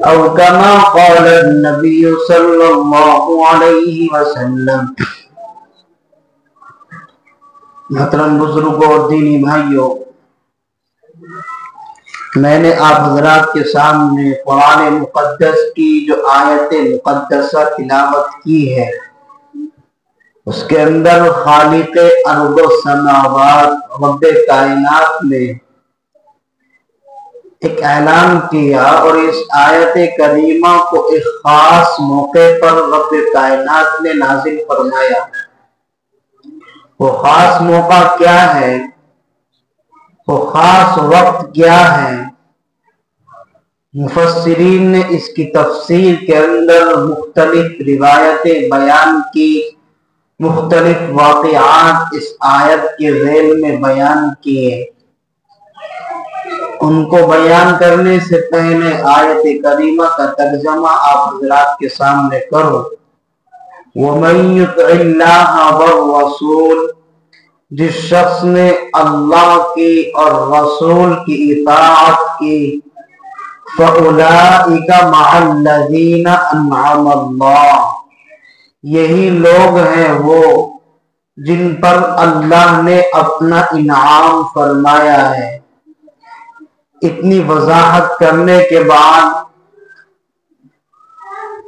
او کما قال النبی صلی اللہ علیہ وسلم۔ محترم بزرگوں اور دینی بھائیوں، میں نے آپ حضرات کے سامنے قرآن مقدس کی جو آیت مقدسہ تلاوت کی ہے، اس کے اندر خالق ارض و سماوات رب کائنات نے ایک اعلان کیا، اور اس آیت کریمہ کو ایک خاص موقع پر رب کائنات نے نازل فرمایا۔ وہ خاص موقع کیا ہے، وہ خاص وقت کیا ہے؟ مفسرین نے اس کی تفسیر کے اندر مختلف روایتیں بیان کی، مختلف واقعات اس آیت کے ذیل میں بیان کیے۔ ان کو بیان کرنے سے پہلے آیت کریمہ کا ترجمہ آپ حضرات کے سامنے کرو۔ وَمَن يُطِعِ اللَّهَ وَالرَّسُولَ، جس شخص نے اللہ کی اور رسول کی اطاعت کی، فَأُولَئِكَ مَعَ الَّذِينَ أَنْعَمَ اللَّهُ، یہی لوگ ہیں وہ جن پر اللہ نے اپنا انعام فرمایا ہے۔ اتنی وضاحت کرنے کے بعد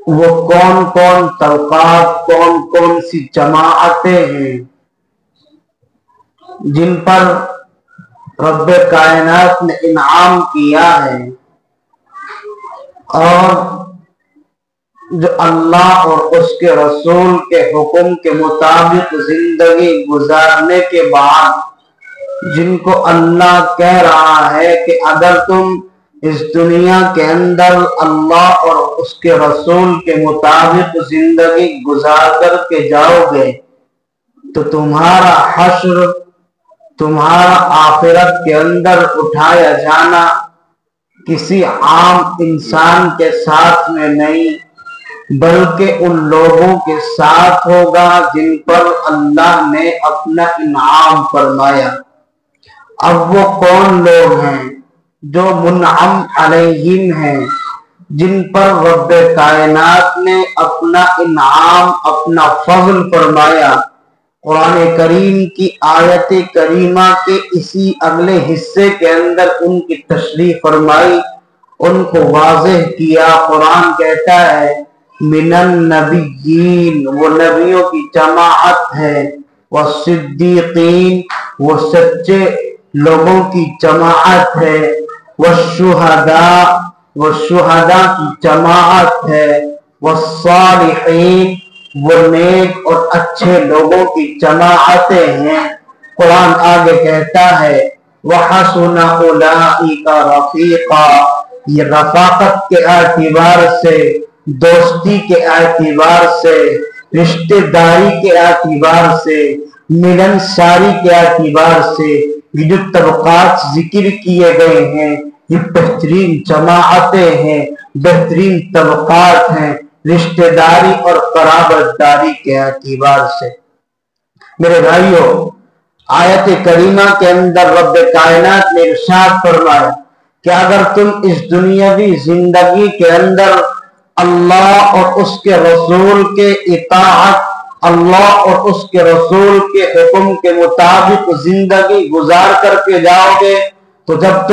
وہ کون کون طبقات، کون کون سی جماعتیں ہیں جن پر رب کائنات نے انعام کیا ہے، اور جو اللہ اور اس کے رسول کے حکم کے مطابق زندگی گزارنے کے بعد جن کو اللہ کہہ رہا ہے کہ اگر تم اس دنیا کے اندر اللہ اور اس کے رسول کے مطابق زندگی گزار کر کے جاؤ گے تو تمہارا حشر، تمہارا آخرت کے اندر اٹھایا جانا کسی عام انسان کے ساتھ میں نہیں، بلکہ ان لوگوں کے ساتھ ہوگا جن پر اللہ نے اپنا انعام فرمایا۔ اب وہ کون لوگ ہیں جو منعم علیہم ہیں، جن پر رب کائنات نے اپنا انعام، اپنا فضل فرمایا؟ قرآن کریم کی آیت کریمہ کے اسی اگلے حصے کے اندر ان کی تشریح فرمائی، ان کو واضح کیا۔ قرآن کہتا ہے من النبیین، وہ نبیوں کی جماعت ہے، والصدیقین، وہ سچے لوگوں کی جماعت ہے، والشہداء، وہ شہداء کی جماعت ہے، والصالحین، وہ نیک اور اچھے لوگوں کی جماعتیں ہیں۔ قرآن آگے کہتا ہے وَحَسُنَ أُولَئِكَ رَفِيقًا، یہ رفاقت کے اعتبار سے، دوستی کے اعتبار سے، رشتہ داری کے اعتبار سے، ملنساری کے اعتبار سے، یہ جو طبقات ذکر کیے گئے ہیں یہ بہترین جماعتیں ہیں، بہترین طبقات ہیں رشتہ داری اور قرابت داری کے اعتبار سے۔ میرے بھائیوں، آیت کریمہ کے اندر رب کائنات نے ارشاد فرمایا کہ اگر تم اس دنیاوی زندگی کے اندر اللہ اور اس کے رسول کے اطاعت، اللہ اور اس کے رسول کے حکم کے مطابق زندگی گزار کر کے جاؤ گے تو جب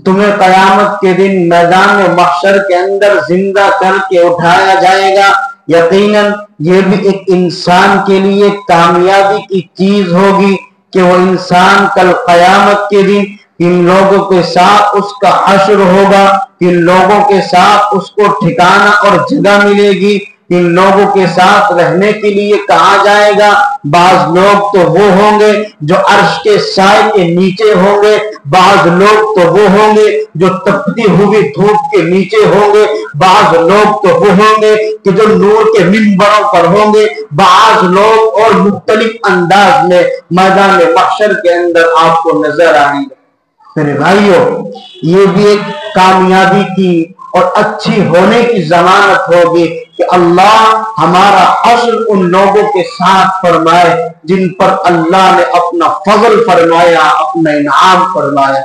تمہیں قیامت کے دن میدان محشر کے اندر زندہ کر کے اٹھایا جائے گا، یقیناً یہ بھی ایک انسان کے لیے کامیابی کی چیز ہوگی کہ وہ انسان کل قیامت کے دن ان لوگوں کے ساتھ اس کا حشر ہوگا، ان لوگوں کے ساتھ اس کو ٹھکانہ اور جگہ ملے گی، ان لوگوں کے ساتھ رہنے کے لیے کہا جائے گا۔ بعض لوگ تو وہ ہوں گے جو عرش کے سائے کے نیچے ہوں گے، بعض لوگ تو وہ ہوں گے جو تپتی ہوئی دھوپ کے نیچے ہوں گے، بعض لوگ تو وہ ہوں گے کہ جو نور کے منبروں پر ہوں گے، بعض لوگ اور مختلف انداز میں میدان محشر کے اندر آپ کو نظر آئیں گے۔ میرے بھائیوں، یہ بھی ایک کامیابی کی اور اچھی ہونے کی ضمانت ہوگی کہ اللہ ہمارا حشر ان لوگوں کے ساتھ فرمائے جن پر اللہ نے اپنا فضل فرمایا، اپنا انعام فرمایا۔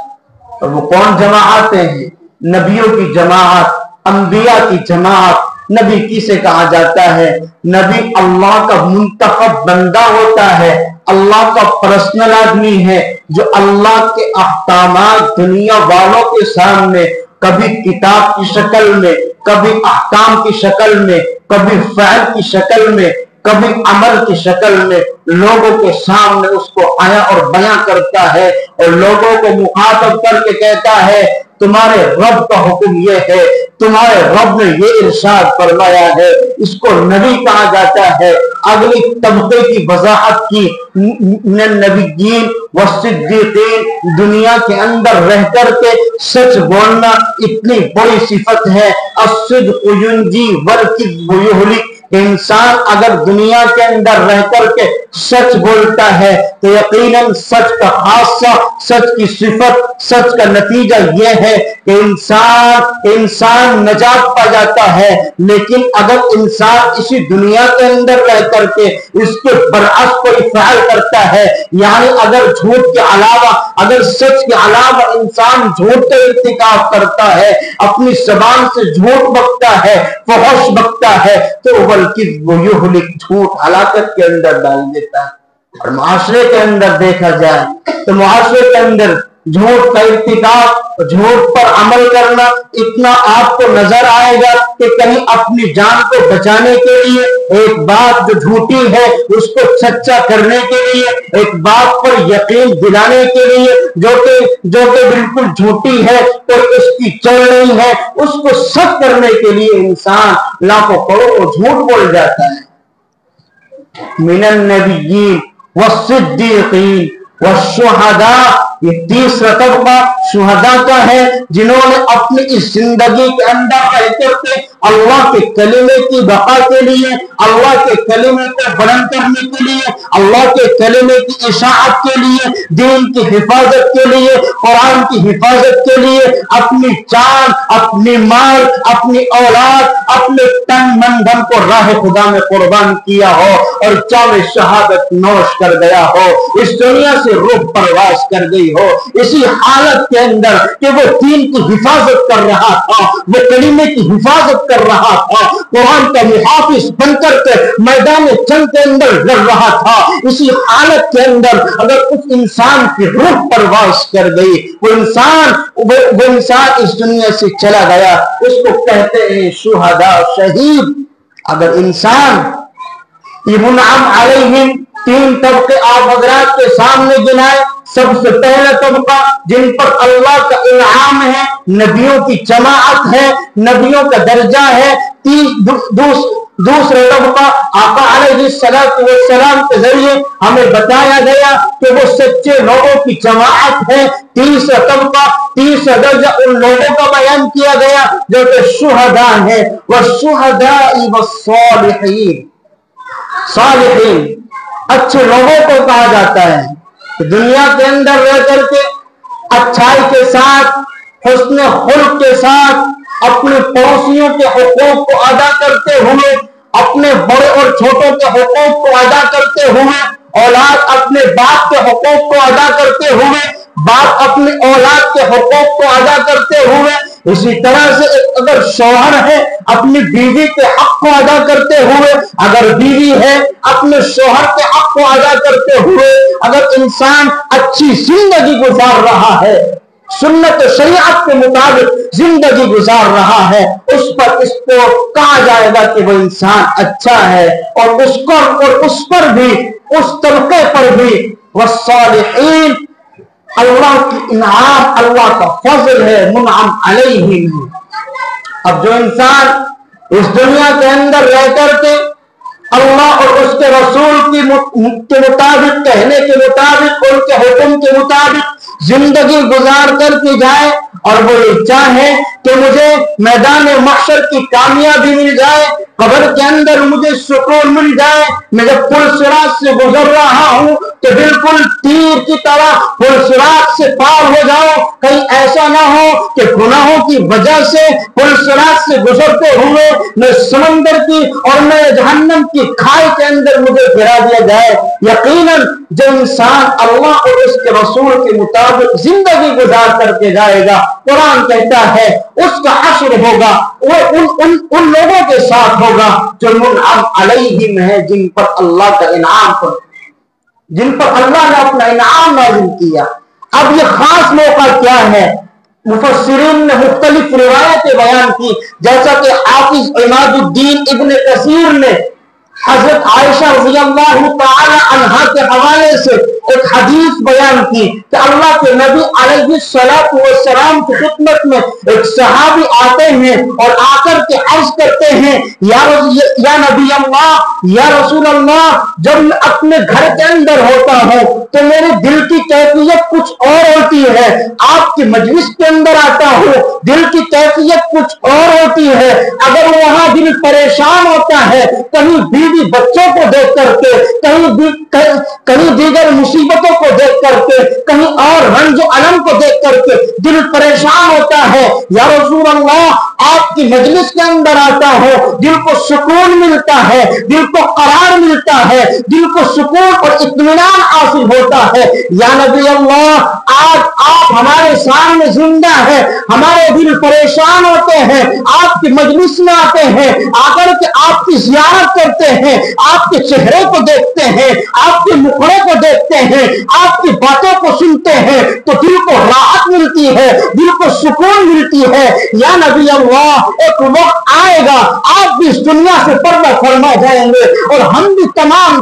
اور وہ کون جماعتیں ہیں؟ نبیوں کی جماعت، انبیاء کی جماعت نبی کسے کہا جاتا ہے؟ نبی اللہ کا منتخب بندہ ہوتا ہے، اللہ کا پرسنل آدمی ہے جو اللہ کے احکامات دنیا والوں کے سامنے کبھی کتاب کی شکل میں، کبھی احکام کی شکل میں، کبھی فعل کی شکل میں، کبھی عمل کی شکل میں لوگوں کے سامنے اس کو آیا اور بیان کرتا ہے، اور لوگوں کو مخاطب کر کے کہتا ہے تمہارے رب کا حکم یہ ہے، تمہارے رب نے یہ ارشاد فرمایا ہے، اس کو نبی کہا جاتا ہے۔ اگلی طبقے کی وضاحت کی، نبیین و صدیقین، دنیا کے اندر رہ کر کے سچ بولنا اتنی بڑی صفت ہے، الصدق ینجی والکذب یہلک۔ انسان اگر دنیا کے اندر رہ کر کے سچ بولتا ہے تو یقیناً سچ کا خاصہ، سچ کی صفت، سچ کا نتیجہ یہ ہے کہ انسان نجات پا جاتا ہے۔ لیکن اگر انسان اسی دنیا کے اندر رہ کر کے اس کے برعکس کوئی فعل کرتا ہے، یعنی اگر جھوٹ کے علاوہ، اگر سچ کے علاوہ انسان جھوٹ کا ارتکاب کرتا ہے، اپنی زبان سے جھوٹ بکتا ہے، فحش بکتا ہے، تو والکذب یہلک، جھوٹ ہلاکت کے اندر ڈال دیتا ہے۔ اور معاشرے کے اندر دیکھا جائے تو معاشرے کے اندر جھوٹ کا ارتکاب، جھوٹ پر عمل کرنا اتنا آپ کو نظر آئے گا کہ کہیں اپنی جان کو بچانے کے لیے ایک بات جو جھوٹی ہے اس کو سچا کرنے کے لیے، ایک بات پر یقین دلانے کے لیے جو کہ بالکل جھوٹی ہے اور اس کی چل نہیں ہے، اس کو سچ کرنے کے لیے انسان لاکھوں کروڑوں جھوٹ بول جاتا ہے۔ من النبیین والصدیقین والشہداء، یہ تیسرا طبقہ شہداء کا ہے، جنہوں نے اپنی اس زندگی کے اندر رہ کر کے اللہ کے کلمے کی بقا کے لیے، اللہ کے کلمے کو بلند کرنے کے لیے، اللہ کے کلمے کی اشاعت کے لیے، دین کی حفاظت کے لیے، قرآن کی حفاظت کے لیے اپنی جان، اپنی مال، اپنی اولاد، اپنے تن من دھن کو راہ خدا میں قربان کیا ہو اور جام شہادت نوش کر گیا ہو، اس دنیا سے روح پرواز کر گئی ہو، اسی حالت کے اندر کہ وہ دین کی حفاظت کر رہا تھا، وہ کلمے کی حفاظت کر رہا تھا، قرآن کا محافظ بن کر کے میدان جنگ کے اندر لڑ رہا تھا، اسی حالت کے اندر اگر اس انسان کی روح پرواز کر گئی، وہ انسان اس دنیا سے چلا گیا، اس کو کہتے ہیں شہداء، شہید۔ اگر انسان یہ منعم علیہم تین طبقے آپ حضرات کے سامنے گنائے، سب سے پہلا طبقہ جن پر اللہ کا انعام ہے، نبیوں کی جماعت ہے، نبیوں کا درجہ ہے، دوسرا طبقہ آقا علیہ السلام کے ذریعے ہمیں بتایا گیا کہ وہ سچے لوگوں کی جماعت ہے، تیسرا طبقہ، تیسرا درجہ ان لوگوں کا بیان کیا گیا جو کہ شہداء ہیں، والشہداء والصالحین، صالحین اچھے لوگوں کو کہا جاتا ہے کہ دنیا کے اندر رہ کر کے اچھائی کے ساتھ، حسن خلق کے ساتھ، اپنے پڑوسیوں کے حقوق کو ادا کرتے ہوئے، اپنے بڑے اور چھوٹوں کے حقوق کو ادا کرتے ہوئے، اولاد اپنے باپ کے حقوق کو ادا کرتے ہوئے، باپ اپنے اولاد کے حقوق کو ادا کرتے ہوئے، اسی طرح سے اگر شوہر ہے اپنی بیوی کے حق کو ادا کرتے ہوئے، اگر بیوی ہے اپنے شوہر کے حق کو ادا کرتے ہوئے، اگر انسان اچھی زندگی گزار رہا ہے، سنت شریعت کے مطابق زندگی گزار رہا ہے، اس کو کہا جائے گا کہ وہ انسان اچھا ہے، اور اس پر بھی، اس طبقے پر بھی والصالحین، اللہ کی انعام، اللہ کا فضل ہے، منعم علیہم۔ اب جو انسان اس دنیا کے اندر رہ کر کے اللہ اور اس کے رسول کے مطابق، کہنے کے مطابق، ان کے حکم کے مطابق زندگی گزار کر کے جائے، اور وہ یہ چاہے کہ مجھے میدان محشر کی کامیابی مل جائے، قبر کے اندر مجھے سکون مل جائے، میں جب پل صراط سے گزر رہا ہوں تو بالکل تیر کی طرح پل صراط سے پار ہو جاؤ، کہیں ایسا نہ ہو کہ گناہوں کی وجہ سے پل صراط سے گزرتے ہوئے میں سمندر کی اور میں جہنم کی کھائی کے اندر مجھے گرا دیا جائے۔ یقیناً جو انسان اللہ اور اس کے رسول کے مطابق زندگی گزار کر کے جائے گا، قرآن کہتا ہے اس کا حشر ہوگا، وہ ان لوگوں کے ساتھ ہوگا جو منعم علیہم ہے، جن پر اللہ کا انعام جن پر اللہ نے اپنا انعام نازل کیا۔ اب یہ خاص موقع کیا ہے؟ مفسرین نے مختلف روایتیں بیان کی، جیسا کہ حافظ عماد الدین ابن کثیر نے حضرت عائشہ رضی اللہ تعالی عنہا کے حوالے سے ایک حدیث بیان کی کہ اللہ کے نبی علیہ السلام کی خدمت میں ایک صحابی آتے ہیں اور آ کر کے عرض کرتے ہیں، یا نبی اللہ، یا رسول اللہ، جب میں اپنے گھر کے اندر ہوتا ہوں تو میرے دل کی کیفیت کچھ اور ہوتی ہے، آپ کی مجلس کے اندر آتا ہوں دل کی کیفیت کچھ اور ہوتی ہے، اگر وہاں دل پریشان ہوتا ہے کہیں بیوی بچوں کو دیکھ کر کے، کہیں دیگر مصیبتوں کو دیکھ کر کے، کہیں اور رنج و الم کو دیکھ کر کے دل پریشان ہوتا ہے، یا رسول اللہ آپ کی مجلس کے اندر آتا ہوں دل کو سکون ملتا ہے، دل کو قرار ملتا ہے، دل کو سکون اور اطمینان حاصل ہوتا ہے۔ یا نبی اللہ، آج آپ ہمارے سامنے زندہ ہیں، ہمارے دل پریشان ہوتے ہیں، آپ کی مجلس میں آتے ہیں، آ کر کے آپ کی زیارت کرتے ہیں، آپ کے چہرے کو دیکھتے ہیں، آپ کے مکھڑے کو دیکھتے ہیں، آپ کی باتوں کو سنتے ہیں تو دل کو راحت ملتی ہے، دل کو سکون ملتی ہے۔ یا نبی اللہ، ایک وقت آئے گا آپ بھی اس دنیا سے پردہ فرما جائیں گے، اور ہم بھی تمام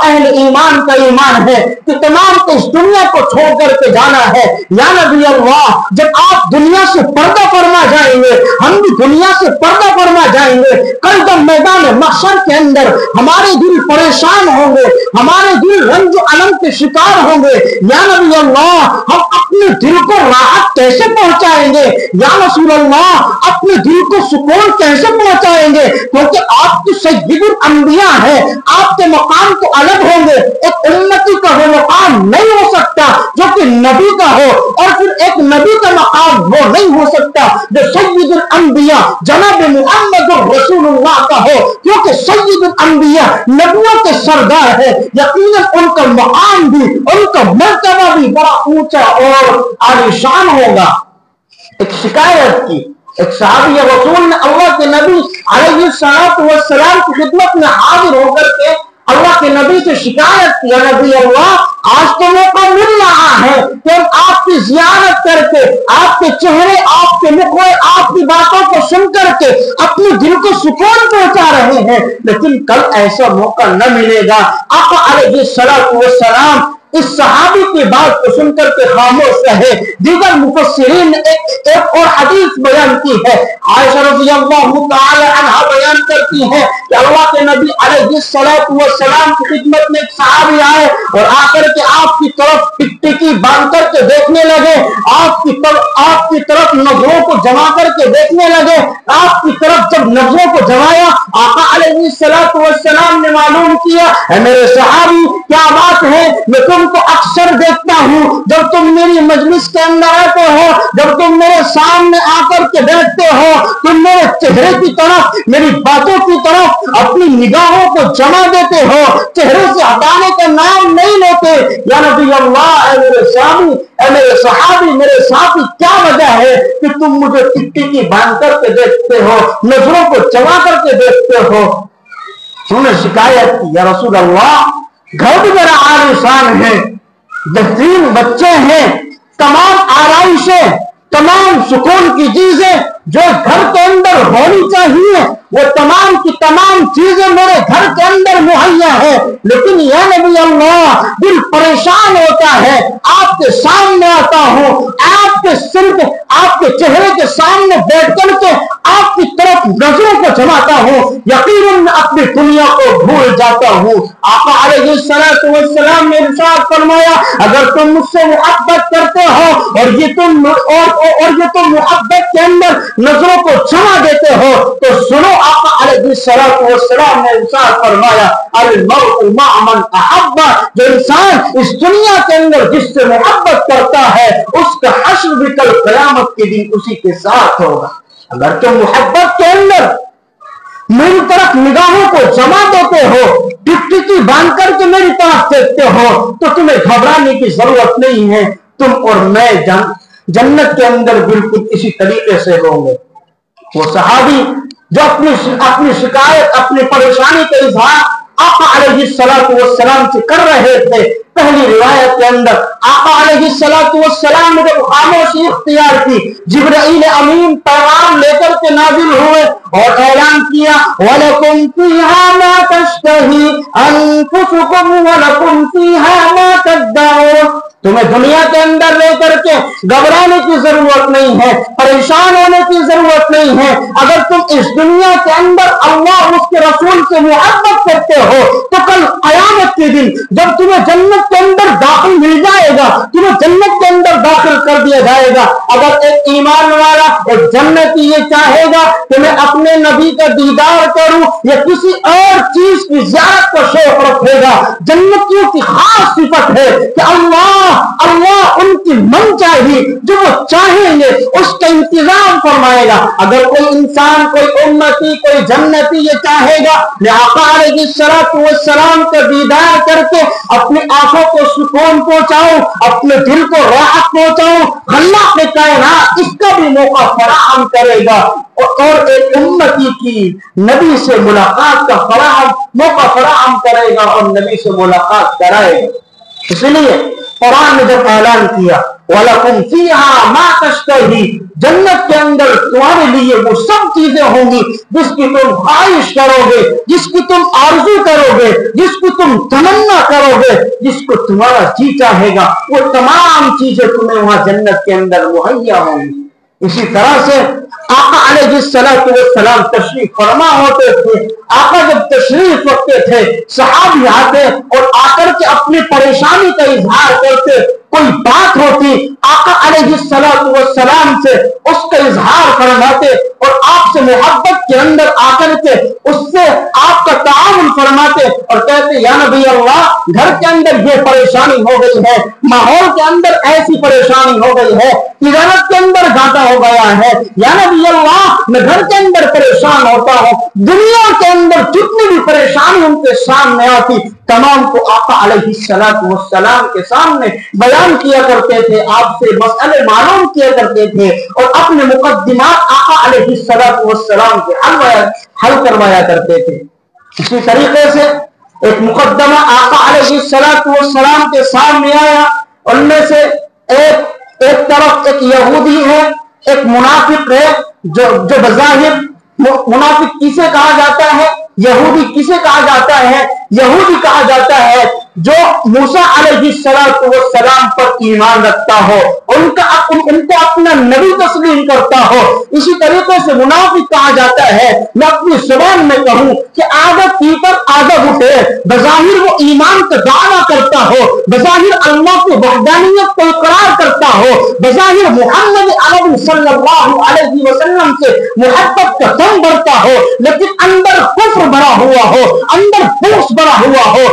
اہل ایمان کا ایمان ہے کہ تمام کو اس دنیا کو چھوڑ کر کے جانا ہے۔ یا نبی اللہ، جب آپ دنیا سے پردہ فرما جائیں گے ہم بھی دنیا سے پردہ فرما جائیں گے، کل جب میدان محشر کے اندر ہمارے دل پریشان ہوں گے، ہمارے دل رنج و الم کے شکار ہوں گے، یا نبی اللہ ہم اپنے دل کو راحت کیسے پہنچائیں گے؟ یا رسول اللہ اپنے دل کو سکون کیسے پہنچائیں گے؟ کیونکہ آپ کی سید الانبیاء ہے، آپ کے مقام تو الگ ہوں گے، ایک امتی کا وہ مقام نہیں ہو سکتا جو کہ نبی کا ہو، اور پھر ایک نبی کا مقام وہ نہیں ہو سکتا جو سید الانبیاء جناب محمد رسول اللہ کا ہو، کیونکہ سید الانبیاء نبیوں کے سردار ہے، یقیناً ان کا مقام بھی، ان کا مرتبہ بھی بڑا اونچا اور عالیشان ہوگا۔ ایک شکایت کی، ایک صحابی رسول نے اللہ کے نبی علیہ السلام کی خدمت میں حاضر ہو کر کے اللہ کے نبی سے شکایت کیا، نبی اللہ آج تو موقع مل رہا ہے کہ آپ کی زیارت کر کے، آپ کے چہرے، آپ کے مکھڑے، آپ کی باتوں کو سن کر کے اپنے دل کو سکون پہنچا رہے ہیں، لیکن کل ایسا موقع نہ ملے گا۔ آقا علیہ السلام اس صحابی کی بات کو سن کر کے خاموش رہے۔ دیگر مفسرین نے ایک اور حدیث بیان کی ہے، عائشہ رضی اللہ تعالی عنہا بیان کرتی ہیں کہ اللہ کے نبی علیہ السلام کی خدمت میں ایک صحابی آئے اور آ کر کے آپ کی طرف ٹکٹکی باندھ کر کے دیکھنے لگے، آپ کی طرف نظروں کو جما کر کے دیکھنے لگے۔ آپ کی طرف جب نظروں کو جمایا، آقا علیہ السلام نے معلوم کیا، اے میرے صحابی کیا بات ہے، میں تم کو اکثر دیکھتا ہوں جب تم میری مجلس کے اندر آتے ہو، جب تم میرے سامنے آ کر کے بیٹھتے ہو، تم میرے چہرے کی طرف، میری باتوں کی طرف اپنی نگاہوں کو جما دیتے ہو، چہرے سے ہٹانے کا نام نہیں لیتے۔ یا نبی اللہ، اے میرے سامنے، اے میرے صحابی، میرے ساتھی، کیا وجہ ہے کہ تم مجھے ٹکٹکی باندھ کر کے دیکھتے ہو، نظروں کو جما کر کے دیکھتے ہو؟ انہوں نے شکایت کی، یا رسول اللہ گھر بھی میرا عالیشان ہے، بہترین بچے ہیں، تمام آرائشیں، تمام سکون کی چیزیں جو گھر کے اندر ہونی چاہیے وہ تمام کی تمام چیزیں میرے گھر کے اندر مہیا ہے، لیکن یا نبی اللہ دل پریشان ہوتا ہے، آپ کے سامنے آتا ہوں، آپ کے چہرے کے سامنے بیٹھ کر کے آپ کی طرف نظروں کو جماتا ہوں، یقیناً اپنی دنیا کو بھول جاتا ہوں۔ آقا علیہ السلام نے ارشاد فرمایا، اگر تم مجھ سے محبت کرتے ہو اور یہ تم محبت کے اندر نظروں کو جما دیتے ہو تو سنو، آقا علیہ السلام نے ارشاد فرمایا، المرء مع من احب، جو انسان اس دنیا کے اندر جس سے محبت کرتا ہے اس کا حشر بھی کل قیامت کے دن اسی کے ساتھ ہوگا۔ اگر تم محبت کے اندر میری طرف نگاہوں کو جما دیتے ہو، ٹکٹکی باندھ کر کے میری طرف دیکھتے ہو، تو تمہیں گھبرانے کی ضرورت نہیں ہے، تم اور میں جنت کے اندر بالکل اسی طریقے سے ہوں گے۔ وہ صحابی جو اپنی شکایت اپنی پریشانی کا اظہار آقا علیہ السلام سے کر رہے تھے، پہلی روایت کے اندر آقا علیہ السلام نے جب خاموشی اختیار کی، جبرائیل امین پیغام لے کر کے نازل ہوئے اور اعلان کیا وَلَكُمْ فِيهَا مَا تَشْتَهِي أَنفُسُكُمْ وَلَكُمْ فِيهَا مَا تَدَّعُونَ۔ تمہیں دنیا کے اندر لے کر کے گھبرانے کی ضرورت نہیں ہے، پریشان ہونے کی ضرورت نہیں ہے۔ اگر تم اس دنیا کے اندر اللہ اس کے رسول سے محبت کرتے ہو تو کل قیامت کے دن جب تمہیں جنت کے اندر داخل مل جائے گا، تمہیں جنت کے اندر داخل کر دیا جائے گا۔ اگر ایک ایمان والا ایک جنتی یہ چاہے گا کہ میں اپنے نبی کا دیدار کروں یا کسی اور چیز کی زیارت کا شوق رکھے گا، جنتیوں کی خاص صفت ہے کہ اللہ ان کی من چاہیے جو وہ چاہیں گے اس کا انتظام فرمائے گا۔ اگر کوئی انسان، کوئی امتی، کوئی جنتی یہ چاہے گا کہ آقا علیہ السلام کا دیدار کر کے اپنی آنکھوں کو سکون پہنچاؤں، اپنے دل کو راحت پہنچاؤں، خلاق کائنات اس کا بھی موقع فراہم کرے گا اور ایک امتی کی نبی سے ملاقات کا موقع فراہم کرے گا اور نبی سے ملاقات کرائے گا۔ اس لیے قرآن نے جب اعلان کیا وَلَكُمْ فِيهَا مَا تَشْتَهِي، جنت کے اندر تمہارے لیے وہ سب چیزیں ہوں گی جس کی تم خواہش کرو گے، جس کی تم آرزو کرو گے، جس کو تم تمنا کرو گے، جس کو تمہارا جی چاہے گا، وہ تمام چیزیں تمہیں وہاں جنت کے اندر مہیا ہوں گی۔ اسی طرح سے آقا علیہ السلام تشریف فرما ہوتے تھے۔ آقا جب تشریف رکھتے تھے صحابی آتے اور آ کر کے اپنی پریشانی کا اظہار کرتے، کوئی بات ہوتی آقا علیہ السلام سے اس کا اظہار فرماتے اور آپ سے محبت کے اندر آ کر کے اس سے آپ کا تعاون فرماتے اور کہتے یا نبی اللہ گھر کے اندر یہ پریشانی ہو گئی ہے، ماحول کے اندر ایسی پریشانی ہو گئی ہے، تجارت کے اندر گھاٹا ہو گیا ہے، یا نبی اللہ میں گھر کے اندر پریشان ہوتا ہوں۔ دنیا کے اندر جتنی بھی پریشانی ان کے سامنے آتی تمام کو آقا علیہ السلام کے سامنے بیان کیا کرتے تھے، آپ سے مسئلے معلوم کیا کرتے تھے اور اپنے مقدمات آقا علیہ السلام کے حل کروایا کرتے تھے۔ اسی طریقے سے ایک مقدمہ آقا علیہ السلام کے سامنے آیا، ان میں سے ایک طرف ایک یہودی ہے، ایک منافق ہے جو بظاہر منافق کسے کہا جاتا ہے؟ یہودی کسے کہا جاتا ہے؟ یہودی کہا جاتا ہے جو موسیٰ علیہ السلام پر ایمان رکھتا ہو، ان کو اپنا نبی تسلیم کرتا ہو۔ اسی طریقے سے منافق کہا جاتا ہے، میں اپنی زبان میں کہوں کہ آدھا پیپر آدھا گھٹے، بظاہر وہ ایمان کا دعویٰ کرتا ہو، بظاہر اللہ کی وحدانیت کو اقرار کرتا ہو، بظاہر محمد عربی صلی اللہ علیہ وسلم سے محبت کا دم بھرتا ہو، لیکن اندر کفر بڑا ہوا ہو، اندر بغض بڑا ہوا ہو،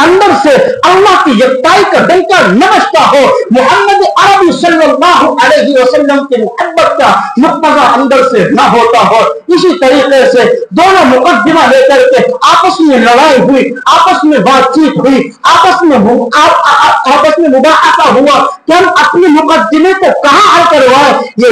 اندر سے اللہ کی یکتائی کا ڈنکا نہ بجتا ہو، محمد عربی صلی اللہ علیہ وسلم کی محبت کا مقتضا اندر سے نہ ہوتا ہو۔ اسی طریقے سے دونوں مقدمہ لے کر کے آپس میں لڑائی ہوئی، آپس میں بات چیت ہوئی، آپس میں مباحثہ ہوا کہ ہم اپنے مقدمے کو کہاں حل کروائے۔ یہ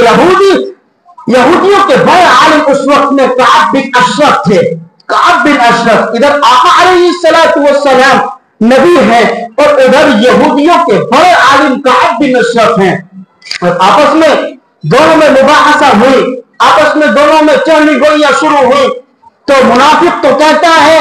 یہودیوں کے بڑے عالم اس وقت میں کعب بن اشرف تھے۔ کعب بن اشرف ادھر آقا علیہ السلام نبی ہے اور ادھر یہودیوں کے بڑے عالم کعب بن اشرف ہیں، اور آپس میں دونوں میں مباحثہ ہوئی، آپس میں دونوں میں چہنی گوئیاں شروع ہوئی۔ تو منافق تو کہتا ہے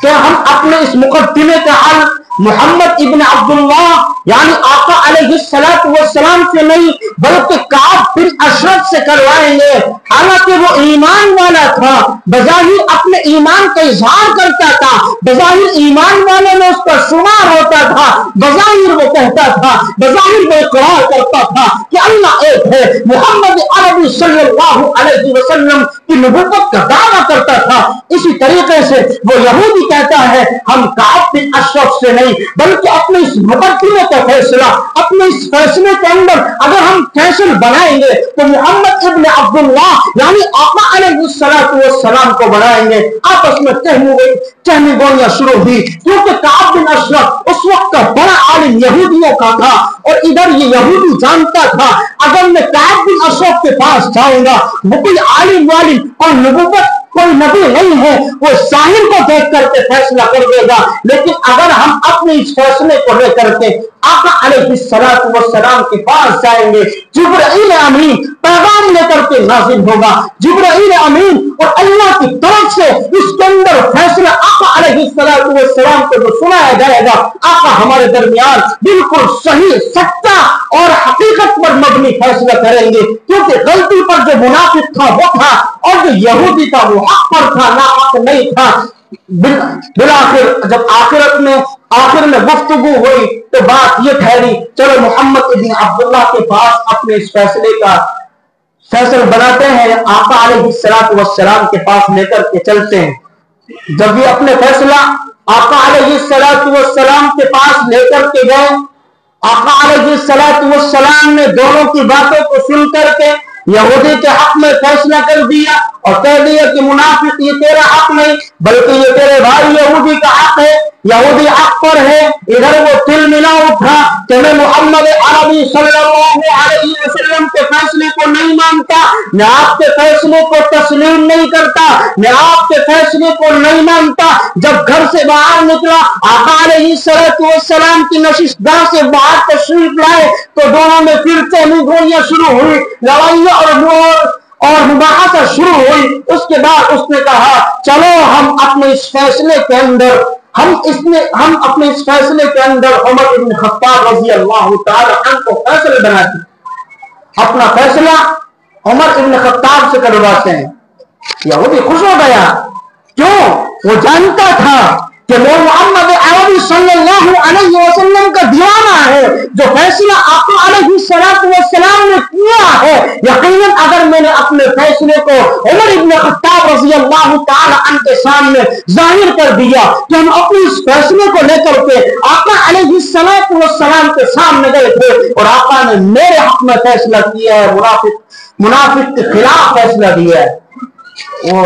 کہ ہم اپنے اس مقدمے کا حل محمد ابن عبداللہ یعنی آقا علیہ السلام سے نہیں بلکہ کعب بن اشرف سے کروائیں گے۔ حالانکہ وہ ایمان والا تھا، بظاہر اپنے ایمان کا اظہار کرتا تھا، بظاہر ایمان والے میں اس کا شمار ہوتا تھا، بظاہر وہ کہتا تھا، بظاہر وہ اقرار کرتا تھا کہ اللہ ایک ہے، محمد عربی صلی اللہ علیہ وسلم کی نبوت کا دعویٰ کرتا تھا، اسی طریقے سے وہ یہودی کہتا ہے ہم کعب بن اشرف سے نہیں بلکہ اپنے اس مقدمے کا فیصلہ، اپنے اس فیصلے کے اندر اگر ہم فیصل بنائیں گے تو محمد ابن عبداللہ یعنی آقا علیہ السلام کو بنائیں گے۔ آپس میں کہمی گوئیاں شروع ہوئی، کیونکہ کعب بن اشرف اس وقت کا بڑا عالم یہودیوں کا تھا، اور ادھر یہ یہودی جانتا تھا اگر میں کعب بن اشرف کے پاس جاؤں گا، وہ کوئی عالم والم اور نبوت کوئی نبی نہیں ہے، وہ ظاہر کو دیکھ کر کے فیصلہ کر دے گا، لیکن اگر ہم اپنے اس فیصلے کو لے کر کے آقا علیہ السلام کے پاس جائیں گے، جبرائیل امین پیغام لے کر کے نازل ہوگا، جبرائیل امین اور اللہ کی طرف سے اس کے اندر فیصلہ آقا علیہ السلام کو جو سنایا جائے گا، آقا ہمارے درمیان بالکل صحیح سچا اور حقیقت پر مبنی فیصلہ کریں گے، کیونکہ غلطی پر جو منافق تھا وہ تھا، اور جو یہودی تھا وہ حق پر تھا، نہ حق نہیں تھا۔ بالآخر جب آخر میں گفتگو ہوئی تو بات یہ ٹھہری چلو محمد ابن عبداللہ کے پاس اپنے اس فیصلے کا فیصل بناتے ہیں، آقا علیہ السلام کے پاس لے کر کے چلتے ہیں۔ جب یہ اپنے فیصلہ آقا علیہ السلام کے پاس لے کر کے گئے، آقا علیہ السلام نے دونوں کی باتوں کو سن کر کے یہودی کے حق میں فیصلہ کر دیا اور کہہ دیا کہ منافق یہ تیرا حق نہیں بلکہ یہ تیرے بھائی یہودی کا حق ہے، یہودی حق پر ہے۔ ادھر وہ تل ملا اٹھا کہ میں محمد عربی صلی اللہ علیہ وسلم کے فیصلے کو نہیں مانتا، میں آپ کے فیصلے کو تسلیم نہیں کرتا، میں آپ کے فیصلے کو نہیں مانتا۔ جب گھر سے باہر نکلا، آقا علیہ السلام کی نشستگاہ سے باہر تشریف لائے تو دونوں میں پھر کہمی گوئیاں شروع ہوئی، لڑائیاں اور مباحثہ شروع ہوئی۔ اس کے بعد اس نے کہا چلو ہم اپنے اس فیصلے کے اندر عمر بن خطاب رضی اللہ تعالی عنہ کو فیصلے بناتے ہیں، اپنا فیصلہ عمر بن خطاب سے کرواتے ہیں۔ یہودی خوش ہو گیا، کیوں؟ وہ جانتا تھا کہ وہ محمد عربی صلی اللہ علیہ وسلم کا دیوانہ ہے، جو فیصلہ آقا علیہ السلام نے کیا ہے، یقیناً اگر میں نے اپنے فیصلے کو عمر بن خطاب رضی اللہ تعالی عنہ کے سامنے ظاہر کر دیا کہ ہم اپنے اس فیصلے کو لے کر کے آقا علیہ السلام کے سامنے گئے تھے اور آقا نے میرے حق میں فیصلہ کیا ہے، منافق کے خلاف فیصلہ دیا ہے۔ وہ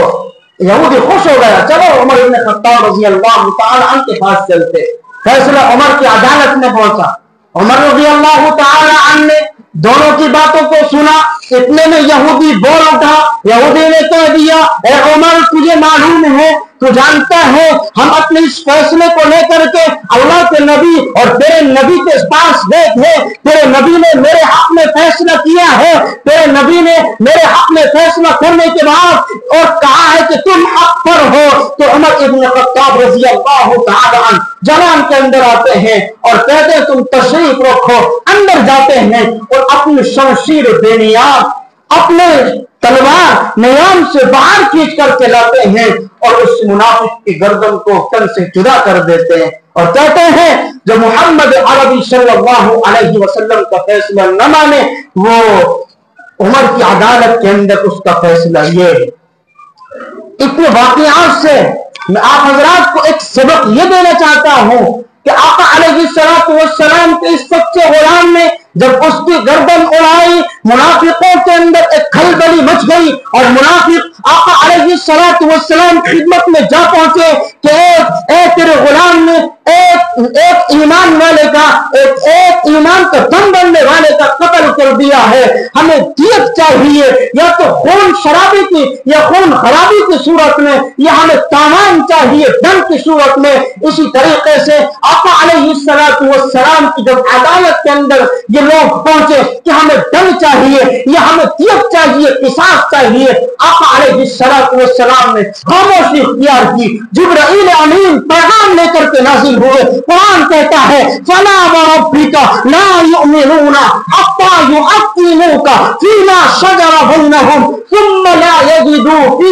یہودی خوش ہو گیا، چلو عمر بن خطاب رضی اللہ تعالی عنہ کے پاس چلتے۔ فیصلہ عمر کی عدالت میں پہنچا، عمر رضی اللہ تعالی عنہ نے دونوں کی باتوں کو سنا، اتنے میں یہودی بول اٹھا، یہودی نے کہہ دیا اے عمر تجھے معلوم ہے، تو جانتا ہے ہم اپنے اس فیصلے کو لے کر کے اللہ کے نبی اور تیرے نبی کے پاس گئے تھے، تیرے نبی نے میرے حق میں فیصلہ کیا ہے، تیرے نبی نے میرے حق میں فیصلہ کرنے کے بعد اور کہا ہے کہ تم حق پر ہو۔ تو عمر ابن خطاب رضی اللہ تعالی عنہ جوان کے اندر آتے ہیں اور کہتے ہیں تم تشریف رکھو، اندر جاتے ہیں اور اپنی شمشیر بینیام اپنے تلوار نیام سے باہر کھینچ کر کے لاتے ہیں اور اس منافق کی گردن کو تن سے جدا کر دیتے ہیں اور کہتے ہیں جو محمد عربی صلی اللہ علیہ وسلم کا فیصلہ نہ مانے وہ عمر کی عدالت کے اندر اس کا فیصلہ یہ ہے۔ اتنے واقعات سے میں آپ حضرات کو ایک سبق یہ دینا چاہتا ہوں کہ آقا علیہ السلام کے اس سچے غلام نے جب اس کی گردن اڑائی، منافقوں کے اندر ایک کھلبلی مچ گئی اور منافق آقا علیہ السلام کی خدمت میں جا پہنچے کہ اے تیرے غلام نے ایک ایمان والے کا ایک ایمان کا دم بننے والے کا قتل کر دیا ہے، ہمیں دیت چاہیے، یا تو خون شرابی کی یا خون خرابی کی صورت میں، یا ہمیں تاوان چاہیے دم کی صورت میں۔ اسی طریقے سے آقا علیہ السلام کی جب عدالت کے اندر یہ لوگ پہنچے کہ ہمیں دم چاہیے یا ہمیں دیت چاہیے، قصاص چاہیے، آقا علیہ السلام نے خاموشی اختیار کی۔ جبرائیل امین پیغام لے کر کے نازل ہوئے۔ قرآن کہتا ہے فلا وربک لا یؤمنون حتی یحکموک فیما شجر بینہم ثم لا یجدوا فی